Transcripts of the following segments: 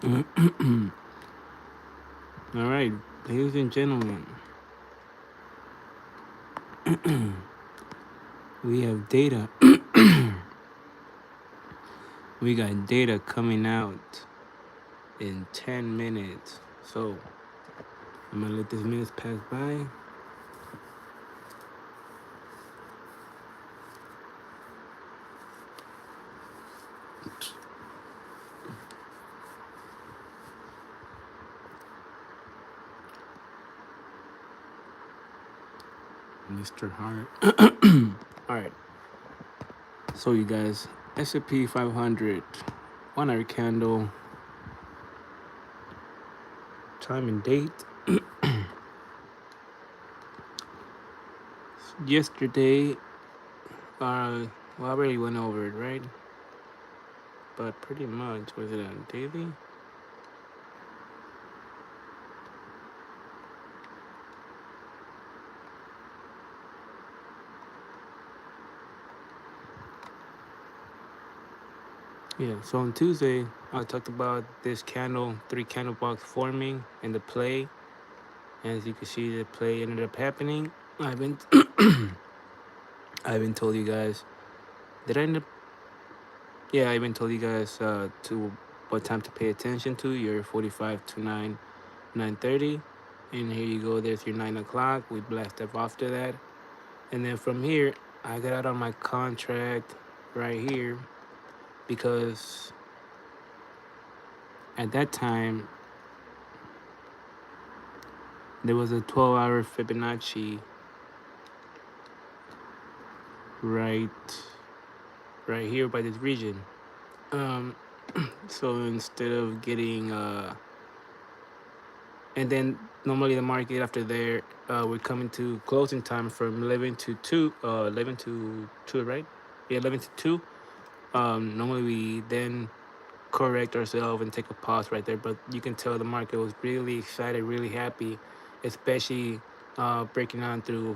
All right, ladies and gentlemen, we have data. We got data coming out in 10 minutes. So I'm gonna let this minutes pass by. Mr. Hart. All right. So you guys, S&P 500, 1 hour candle, time and date. Yesterday, well, I already went over it, right? But pretty much, was it on daily? Yeah, so on Tuesday, I talked about this candle, 3 candle box forming and the play. As you can see, the play ended up happening. I've been, I even told you guys. Did I end up? Yeah, I even told you guys to what time to pay attention to. Your 45 to 9:30, and here you go. There's your 9 o'clock. We blasted off to that, and then from here, I got out on my contract right here because at that time there was a 12-hour Fibonacci right right here by this region. Um, so instead of getting and then normally the market after there, we're coming to closing time from 11 to 2, 11 to 2, right? Yeah, 11 to 2. Normally we then correct ourselves and take a pause right there, but you can tell the market was really excited, really happy, especially breaking on through,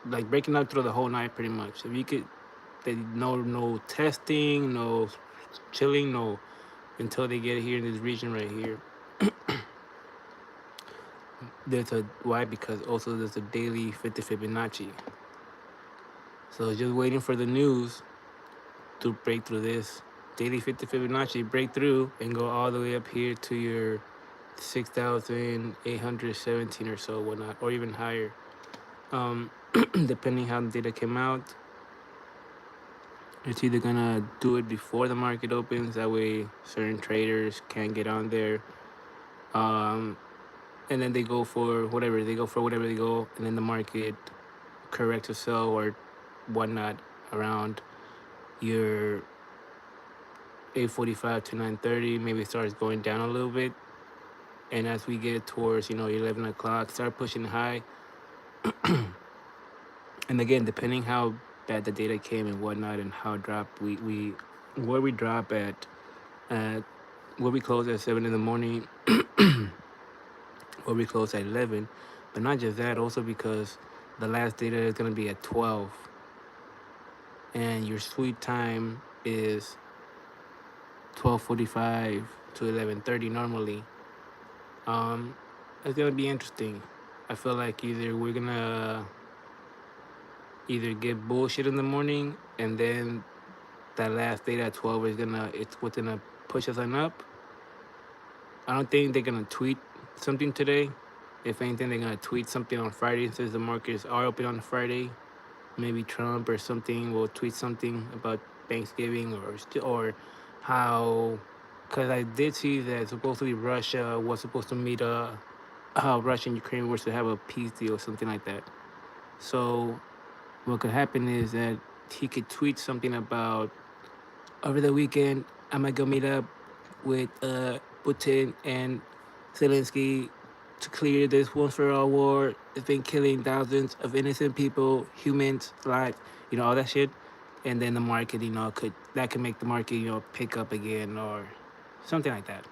like breaking out through the whole night pretty much. If you could, no testing, no chilling, no, until they get here in this region right here. There's a why, because also there's a daily 50 Fibonacci. So just waiting for the news to break through this daily 50 Fibonacci, break through and go all the way up here to your 6,817 or so, whatnot, or even higher. Depending how the data came out, it's either gonna do it before the market opens. That way, certain traders can't get on there. Um, and then they go for whatever they go, and then the market corrects itself or whatnot around your 8:45 to 9:30. Maybe it starts going down a little bit, and as we get towards 11 o'clock, start pushing high. And again, depending how bad the data came and whatnot, and how drop we where we drop at where we close at 7 in the morning, where we close at 11. But not just that, also because the last data is gonna be at 12, and your sweet time is 12:45 to 11:30 normally. Um, it's gonna be interesting. I feel like either we're gonna either get bullshit in the morning, and then that last data at 12 is it's what's gonna push us on up. I don't think they're gonna tweet something today. If anything, they're gonna tweet something on Friday since the markets are open on Friday. Maybe Trump or something will tweet something about Thanksgiving, or how, because I did see that supposedly Russia was supposed to meet how Russia and Ukraine were to have a peace deal or something like that. So what could happen is that he could tweet something about over the weekend, I might go meet up with Putin and Zelensky to clear this once for all war. It's been killing thousands of innocent people, humans, lives, all that shit. And then the market, could make the market, pick up again or something like that.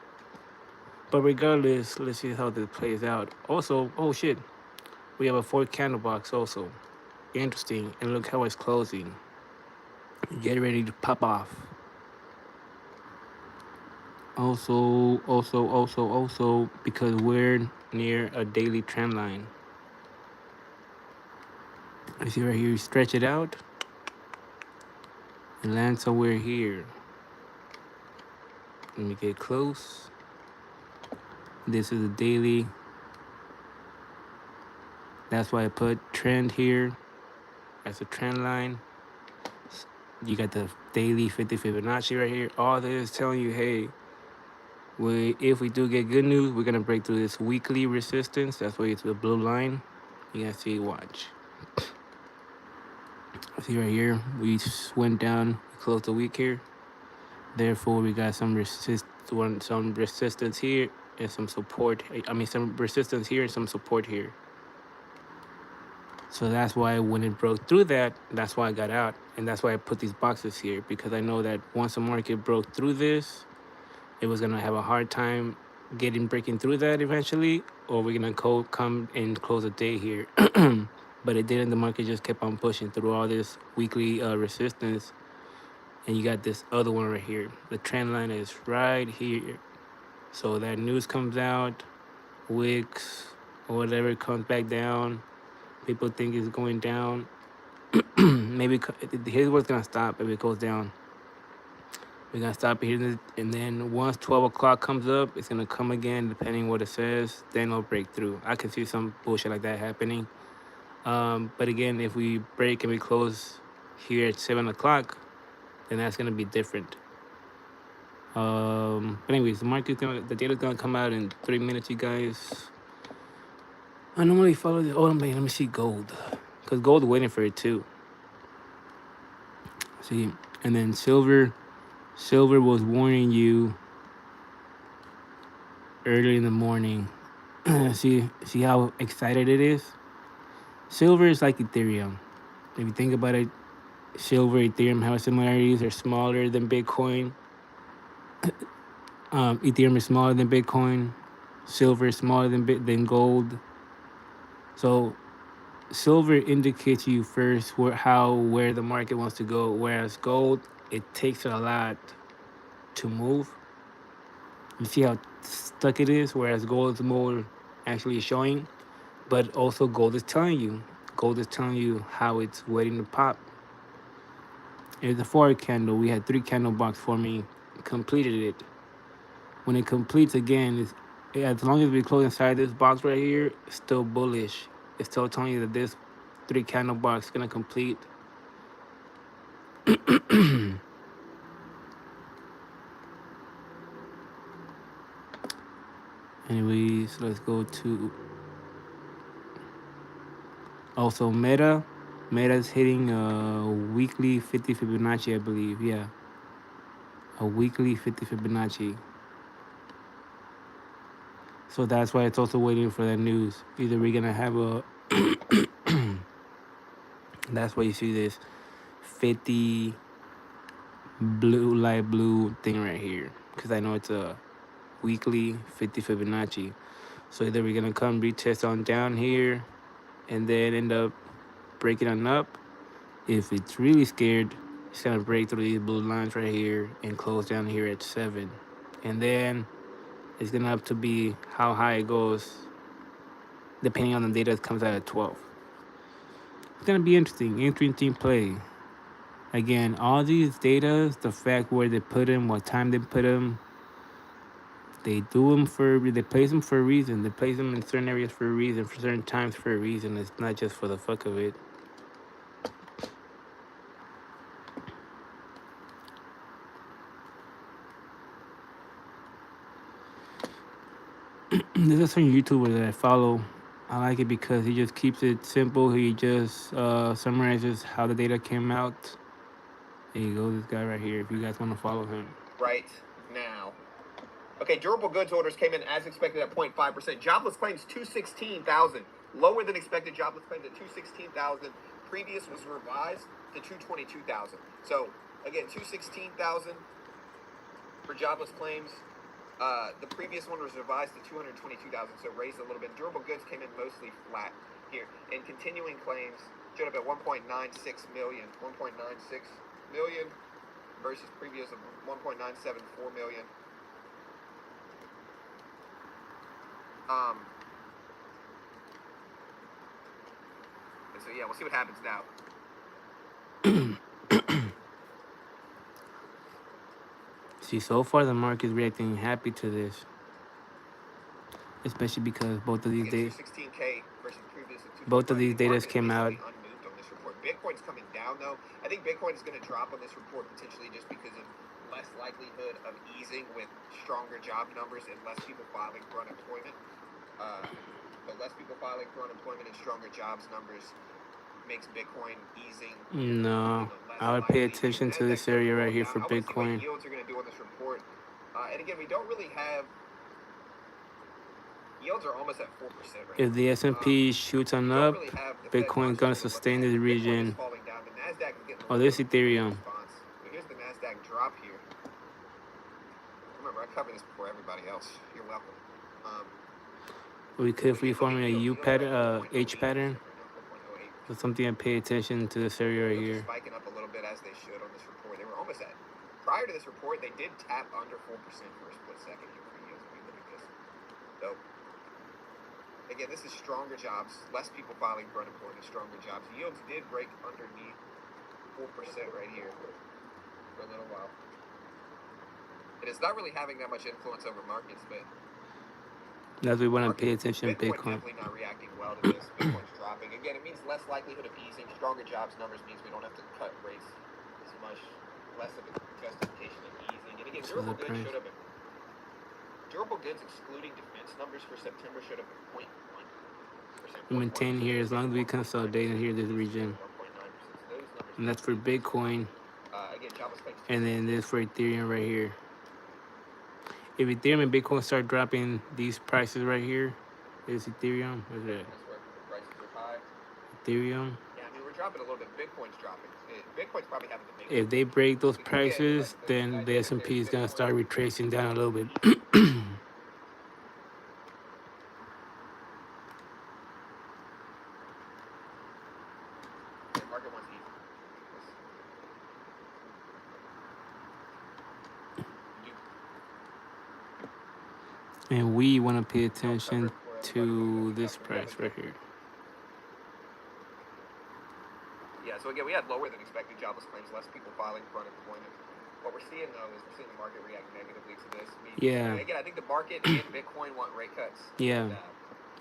But regardless, let's see how this plays out. Also, oh shit, we have a 4 candle box also. Interesting. And look how it's closing. Get ready to pop off. Also, because we're near a daily trend line. You see right here, you stretch it out and land somewhere here. Let me get close. This is a daily. That's why I put trend here as a trend line. You got the daily 50 Fibonacci right here. All this is telling you, hey, if we do get good news, we're gonna break through this weekly resistance. That's why it's the blue line. You guys see, watch. See right here, we went down, we closed the week here. Therefore, we got some resistance here and some support. I mean, some resistance here and some support here. So that's why when it broke through that, that's why I got out. And that's why I put these boxes here, because I know that once the market broke through this, it was gonna have a hard time breaking through that eventually, or we're gonna come and close a day here. But it didn't. The market just kept on pushing through all this weekly resistance, and you got this other one right here. The trend line is right here. So that news comes out, wicks or whatever comes back down. People think it's going down. Maybe here's what's gonna stop if it goes down. We're gonna stop here, and then once 12 o'clock comes up, it's gonna come again, depending what it says. Then it'll break through. I can see some bullshit like that happening. But again, if we break and we close here at 7 o'clock, then that's gonna be different. But anyways, the data's gonna come out in 3 minutes, you guys. I normally follow the. Oh, let me see gold, cause gold waiting for it too. See, and then silver. Silver was warning you early in the morning. see how excited it is. Silver is like Ethereum. If you think about it, silver, Ethereum have similarities. They're smaller than Bitcoin. Ethereum is smaller than Bitcoin. Silver is smaller than gold. So silver indicates you first where the market wants to go, whereas gold, it takes a lot to move. You see how stuck it is, whereas gold is more actually showing, but also gold is telling you how it's waiting to pop. It's a 4 candle. We had 3 candle box forming, completed it. When it completes again, as long as we close inside this box right here, it's still bullish. It's still telling you that this 3 candle box is gonna complete. Anyways, let's go to also Meta. Meta's hitting a weekly 50 Fibonacci, I believe. Yeah, a weekly 50 Fibonacci. So that's why it's also waiting for that news. Either we're gonna have a. That's why you see this 50 light blue thing right here, because I know it's a weekly 50 Fibonacci. So either we're gonna come retest on down here, and then end up breaking on up. If it's really scared, it's gonna break through these blue lines right here and close down here at 7, and then it's gonna have to be how high it goes, depending on the data that comes out at 12. It's gonna be interesting play. Again, all these data, the fact where they put them, what time they put them, they place them for a reason. They place them in certain areas for a reason, for certain times for a reason. It's not just for the fuck of it. There's a certain YouTuber that I follow. I like it because he just keeps it simple. He just summarizes how the data came out. There you go, this guy right here, if you guys want to follow him. Right now. Okay, durable goods orders came in as expected at 0.5%. Jobless claims 216,000. Lower than expected jobless claims at 216,000. Previous was revised to 222,000. So, again, 216,000 for jobless claims. The previous one was revised to 222,000, so raised a little bit. Durable goods came in mostly flat here. And continuing claims showed up at 1.96 million. 1.96 million versus previous of 1.974 million. Um, and so yeah, we'll see what happens now. See, so far the market is reacting happy to this, especially because It's 216K versus previous at both of 225. these The data market is came out. basically unmoved on this report. Bitcoin's coming down though. I think Bitcoin is going to drop on this report potentially just because of less likelihood of easing with stronger job numbers and less people filing for unemployment. But less people filing for unemployment and stronger jobs numbers makes Bitcoin easing. No, Less I would pay likely. attention to Nasdaq's this area right falling here down. for I want to see what Bitcoin. yields are going to do on this report. And again, we don't really have. Yields are almost at 4% right If now. the S&P shoots on up, Really have the Fed Bitcoin's watch gonna data to look sustain at. this Bitcoin is region. falling down. The Nasdaq is getting a Oh, little there's bit of a Ethereum. response. But here's the Nasdaq drop here. Remember, I covered this before everybody else. You're welcome. We could be forming a U pattern, H pattern. Right now, 4.08%. So something to pay attention to this area right Yields are here. spiking up a little bit as they should on this report. They were almost at. Prior to this report, they did tap under 4% for a split second here for yields. If you look at this. So, again, this is stronger jobs, less people filing for unemployment, stronger jobs. Yields did break underneath 4% right here for a little while. It is not really having that much influence over markets, but that's we want to pay attention to Bitcoin. Definitely not reacting well to this. Bitcoin's dropping. Again, it means less likelihood of easing. Stronger jobs numbers means we don't have to cut rates as much. Less of a justification of easing. And again, durable goods should have been. Durable goods excluding defense numbers for September should have been 0.1%. We maintain here as long as we consolidate in here this region. And that's for Bitcoin. And then this for Ethereum right here. If Ethereum and Bitcoin start dropping these prices right here, is Ethereum. What's that? Prices are high. Ethereum. Yeah, I mean we're dropping a little bit. Bitcoin's dropping. Bitcoin's probably having the biggest. If they break those prices, then the S&P is gonna start retracing down a little bit. Market wants easy. And we want to pay attention to this price right here. Yeah, so again, we had lower than expected jobless claims, less people filing for unemployment. What we're seeing, though, is we're seeing the market react negatively to this. Yeah. Again, I think the market and Bitcoin want rate cuts. Yeah,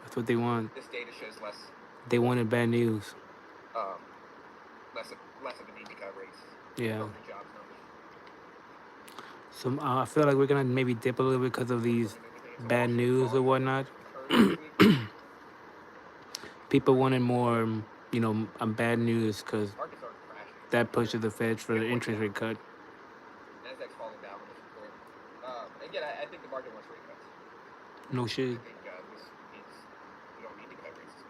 that's what they want. This data shows less. They wanted bad news. Less of a need to cut rates. Yeah. Jobs numbers. So I feel like we're gonna maybe dip a little bit because of these bad news or whatnot. People wanted more, bad news because that pushes the Fed for the interest rate cut. Nasdaq's falling down on this report. Again, I think the market wants rate cuts. No shit. I think this means we don't need to cut rates.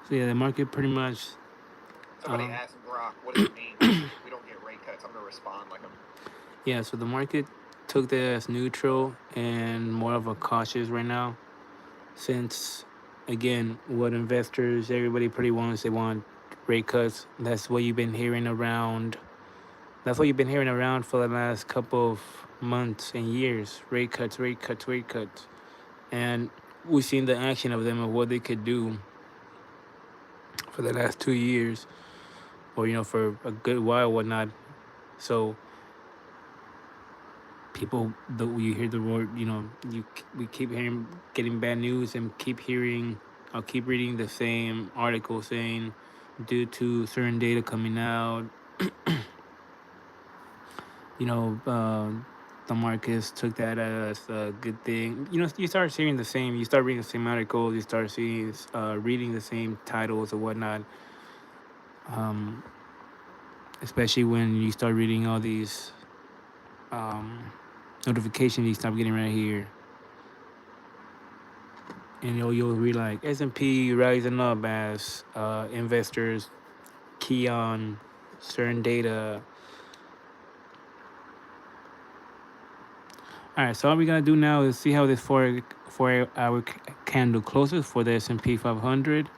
So yeah, the market pretty much. Somebody asked Brock, what does it mean? We don't get rate cuts. I'm gonna respond like I'm. Yeah, so the market took that as neutral and more of a cautious right now, since again, what investors, everybody pretty wants, they want rate cuts. That's what you've been hearing around. That's what you've been hearing around for the last couple of months and years. Rate cuts, rate cuts, rate cuts, and we've seen the action of them of what they could do for the last 2 years, or for a good while, whatnot. So people, you hear the word, we keep hearing, getting bad news, and I'll keep reading the same article saying, due to certain data coming out, the markets took that as a good thing. You start seeing the same, you start reading the same articles, you start seeing, reading the same titles or whatnot. Especially when you start reading all these notifications you stop getting right here. And you'll read like S&P rising up as investors key on certain data. All right, so all we're gonna do now is see how this 4 hour candle closes for the S&P 500.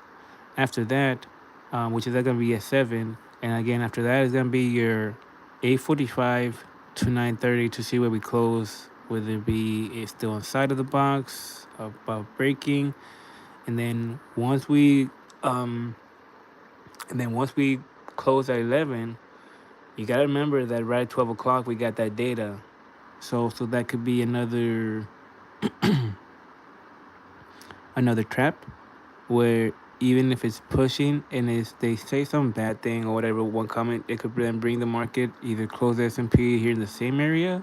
After that, which is gonna be at 7, and again after that is gonna be your 8:45 to 9:30 to see where we close, whether it be it's still inside of the box, about breaking, and then um once we close at 11, you gotta remember that right at 12 o'clock we got that data. So that could be another trap where even if it's pushing and it's, they say some bad thing or whatever, one comment, it could then bring the market either close the S&P here in the same area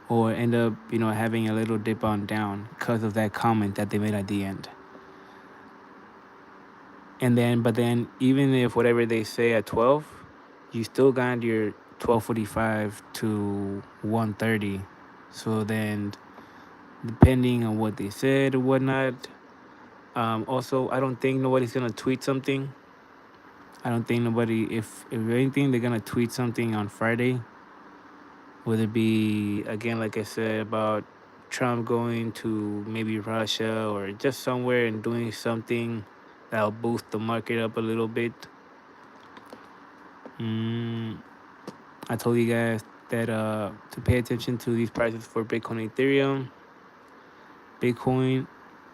or end up, having a little dip on down because of that comment that they made at the end. But then even if whatever they say at 12, you still got your 12:45 to 1:30. So then, depending on what they said or whatnot, also I don't think nobody's gonna tweet something. I don't think nobody, if anything, they're gonna tweet something on Friday, whether it be again, like I said, about Trump going to maybe Russia or just somewhere and doing something that'll boost the market up a little bit. Mm, I told you guys that to pay attention to these prices for Bitcoin and Ethereum. Bitcoin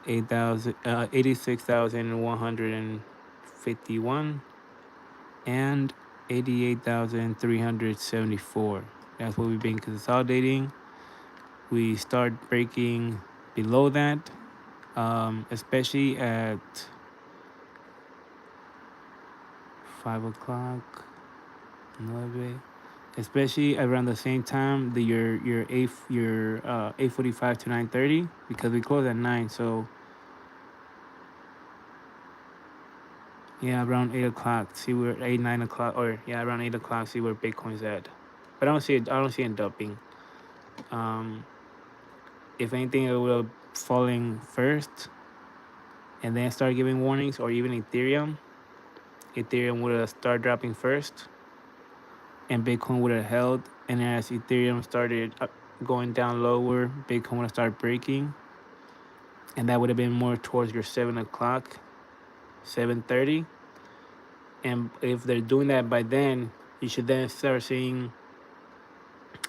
86,151 and 88,374. That's what we've been consolidating. We start breaking below that, especially at 5 o'clock, 9, especially around the same time the your 8:45 to 9:30 because we close at 9. So yeah, around 8 o'clock. See where 8, 9 o'clock, or yeah, around 8 o'clock. See where Bitcoin's at. But I don't see it. I don't see it dumping. Um, if anything, it will falling first and then start giving warnings, or even Ethereum. Ethereum would have start dropping first, and Bitcoin would have held. And as Ethereum started going down lower, Bitcoin would have started breaking, and that would have been more towards your 7 o'clock, 7:30. And if they're doing that by then, you should then start seeing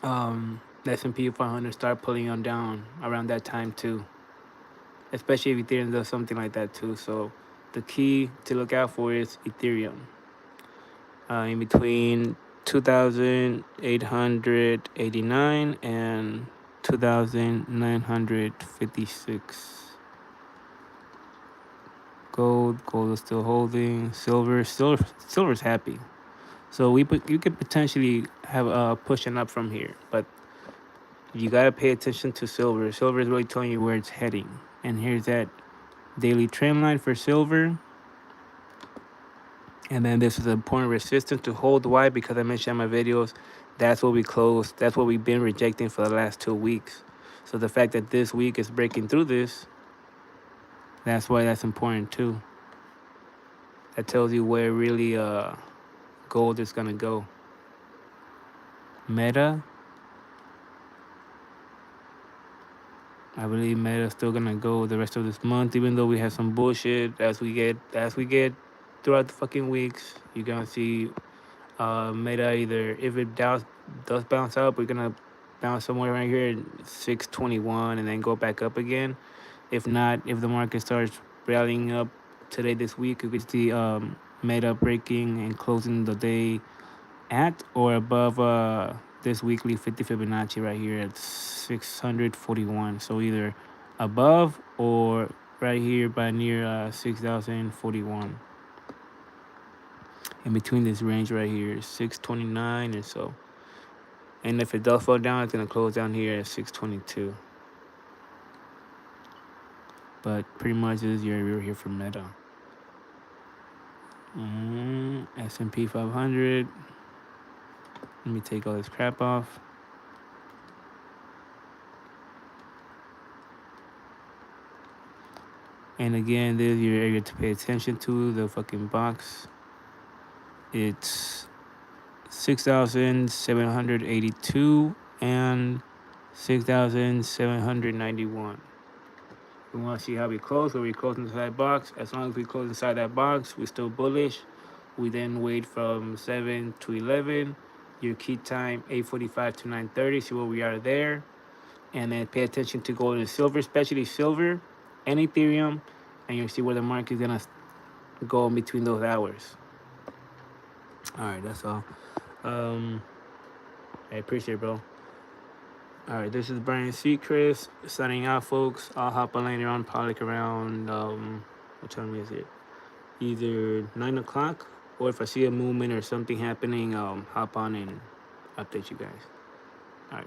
the S&P 500 start pulling on down around that time too. Especially if Ethereum does something like that too. So the key to look out for is Ethereum. In between 2,889 and 2,956. Gold is still holding. Silver's happy. So you could potentially have pushing up from here, but you gotta pay attention to silver. Silver is really telling you where it's heading. And here's that daily trend line for silver. And then this is an important resistance to hold. Why? Because I mentioned in my videos, that's what we closed. That's what we've been rejecting for the last 2 weeks. So the fact that this week is breaking through this, that's why that's important too. That tells you where really gold is gonna go. Meta, I believe Meta is still gonna go the rest of this month, even though we have some bullshit as we get throughout the fucking weeks. You're gonna see Meta either if it does bounce up, we're gonna bounce somewhere right here at 621 and then go back up again. If not, if the market starts rallying up today this week, we could see Meta breaking and closing the day at or above this weekly 50 Fibonacci right here at 641. So either above or right here by near 6,041. In between this range right here is 629 and so. And if it does fall down, it's gonna close down here at 622. But pretty much this is your area here for Meta. S&P 500. Let me take all this crap off. And again, this is your area to pay attention to. The fucking box. It's 6,782 and 6,791. We want to see how we close. Where we close inside that box. As long as we close inside that box, we're still bullish. We then wait from 7 to 11. your key time 8:45 to 9:30. See where we are there, and then pay attention to gold and silver, especially silver and Ethereum, and you'll see where the market is gonna go in between those hours. All right, that's all. Um, I appreciate it, bro. All right, this is Brian Seacrest signing out, folks. I'll hop on later on, probably like around what time is it? Either 9 o'clock, or if I see a movement or something happening, hop on and update you guys. All right.